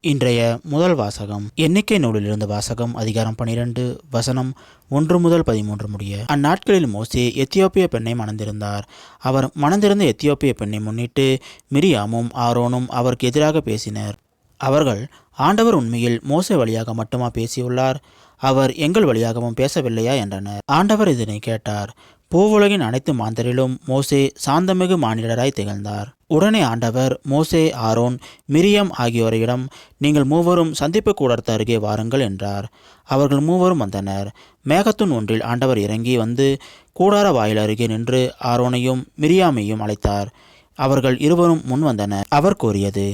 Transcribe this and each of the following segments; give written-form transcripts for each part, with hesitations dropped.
இன்றைய முதல் வாசகம் எண்ணிக்கை நூலிலிருந்து வாசகம். அதிகாரம் 12 வசனம் 1 முதல் 13 முடிய. அந்நாட்களில் மோசே எத்தியோப்பிய பெண்ணை மணந்திருந்தார். அவர் மணந்திருந்த எத்தியோப்பிய பெண்ணை முன்னிட்டு மிரியாமும் ஆரோனும் அவருக்கு எதிராக பேசினர். அவர்கள், ஆண்டவர் உண்மையில் மோசே வழியாக மட்டுமா பேசியுள்ளார்? அவர் எங்கள் வழியாகவும் பேசவில்லையா என்றனர். ஆண்டவர் இதனை கேட்டார். பூவுலகின் அனைத்து மாந்தரிலும் மோசே சாந்தமிகு மானிடராய் திகழ்ந்தார். உடனே ஆண்டவர் மோசே, ஆரோன், மிரியம் ஆகியோரிடம், நீங்கள் மூவரும் சந்திப்பு கூடத்து அருகே வாருங்கள் என்றார். அவர்கள் மூவரும் வந்தனர். மேகத்தூண் ஒன்றில் ஆண்டவர் இறங்கி வந்து கூடார வாயில் அருகே நின்று ஆரோனையும் மிரியாமையும் அழைத்தார். அவர்கள் இருவரும் முன் வந்தனர். அவர் கூறியது,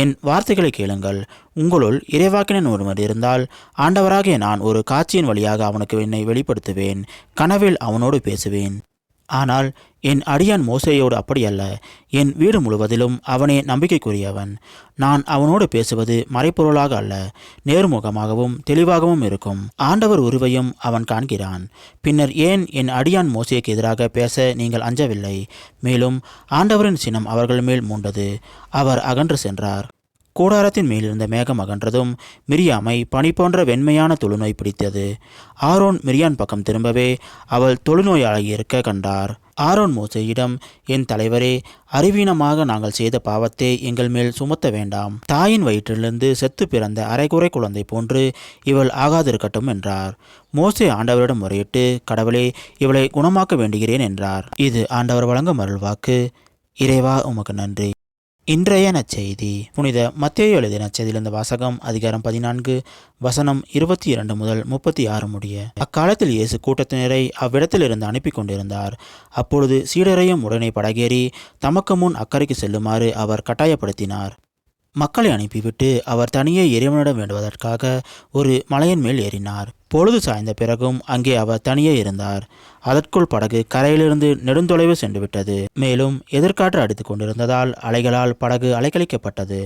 என் வார்த்தைகளை கேளுங்கள். உங்களுள் இறைவாக்கினன் ஒருவர் இருந்தால் ஆண்டவராகிய நான் ஒரு காட்சியின் வழியாக அவனுக்கு என்னை வெளிப்படுத்துவேன். கனவில் அவனோடு பேசுவேன். ஆனால் என் அடியான் மோசேயோடு அப்படியல்ல. என் வீடு முழுவதிலும் அவனே நம்பிக்கைக்குரியவன். நான் அவனோடு பேசுவது மறைப்பொருளாக அல்ல, நேர்முகமாகவும் தெளிவாகவும் இருக்கும். ஆண்டவர் உருவையும் அவன் காண்கிறான். பின்னர் ஏன் என் அடியான் மோசேக்கு எதிராக பேச நீங்கள் அஞ்சவில்லை? மேலும் ஆண்டவரின் சினம் அவர்கள் மேல் மூண்டது. அவர் அகன்று சென்றார். கூடாரத்தின் மேலிருந்த மேகம் அகன்றதும் மிரியாமை பனி போன்ற வெண்மையான தொழுநோய் பிடித்தது. ஆரோன் மிரியான் பக்கம் திரும்பவே அவள் தொழுநோயாளியிருக்க கண்டார். ஆரோன் மோசேயிடம், என் தலைவரே, அறிவீனமாக நாங்கள் செய்த பாவத்தை எங்கள் மேல் சுமத்த வேண்டாம். தாயின் வயிற்றிலிருந்து செத்து பிறந்த அரைகுறை குழந்தை போன்று இவள் ஆகாதிருக்கட்டும் என்றார். மோசே ஆண்டவரிடம் முறையிட்டு, கடவுளே, இவளை குணமாக்க வேண்டுகிறேன் என்றார். இது ஆண்டவர் வழங்கும் அருள்வாக்கு. இறைவா, உமக்கு நன்றி. இன்றைய நற்செய்தி புனித மத்தேயு எழுதிய நற்செய்தியிலிருந்து வாசகம். அதிகாரம் 14 வசனம் 22 முதல் 36 முடிய. அக்காலத்தில் இயேசு கூட்டத்தினரை அவ்விடத்திலிருந்து அனுப்பி கொண்டிருந்தார். அப்பொழுது சீடரையும் உடனே படகேறி தமக்கு முன் அக்கறைக்கு செல்லுமாறு அவர் கட்டாயப்படுத்தினார். மக்களை அனுப்பிவிட்டு அவர் தனியே இறைவனிடம் வேண்டுவதற்காக ஒரு மலையின் மேல் ஏறினார். பொழுது சாய்ந்த பிறகும் அங்கே அவர் தனியே இருந்தார். அதற்குள் படகு கரையிலிருந்து நெடுந்தொலைவு சென்று விட்டது. மேலும் எதிர்காற்று அடித்து கொண்டிருந்ததால் அலைகளால் படகு அலைக்கழிக்கப்பட்டது.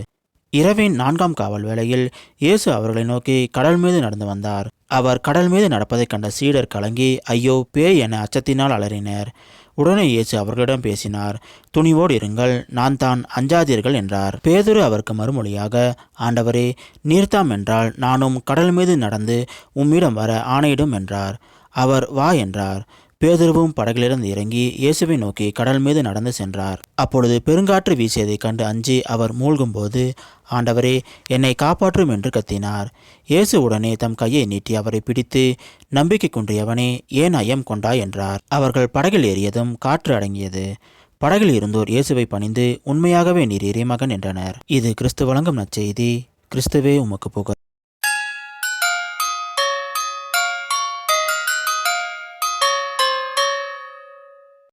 இரவின் 4ஆம் காவல் வேளையில் இயேசு அவர்களை நோக்கி கடல் மீது நடந்து வந்தார். அவர் கடல் மீது நடப்பதைக் கண்ட சீடர் கலங்கி, ஐயோ, பேய் என அச்சத்தினால் அலறினர். உடனே இயேசு அவர்களிடம் பேசினார். துணிவோடு இருங்கள், நான் தான், அஞ்சாதீர்கள் என்றார். பேதுரு அவருக்கு மறுமொழியாக, ஆண்டவரே, நீர்தாம் என்றால் நானும் கடல் மீது நடந்து உம்மிடம் வர ஆணையிடும் என்றார். அவர் வா என்றார். பேதுருவும் படகிலிருந்து இறங்கி இயேசுவை நோக்கி கடல் மீது நடந்து சென்றார். அப்பொழுது பெருங்காற்று வீசியதைக் கண்டு அஞ்சி அவர் மூழ்கும்போது, ஆண்டவரே, என்னை காப்பாற்றும் என்று கத்தினார். இயேசு உடனே தம் கையை நீட்டி அவரை பிடித்து, நம்பிக்கை குன்றியவனே, ஏன் ஐயம் கொண்டாய் என்றார். அவர்கள் படகில் ஏறியதும் காற்று அடங்கியது. படகில் இருந்தோர் இயேசுவை பணிந்து, உண்மையாகவே நீர் இறைமகன் என்றனர். இது கிறிஸ்து வழங்கும் நற்செய்தி. கிறிஸ்துவே, உமக்கு புகழ்.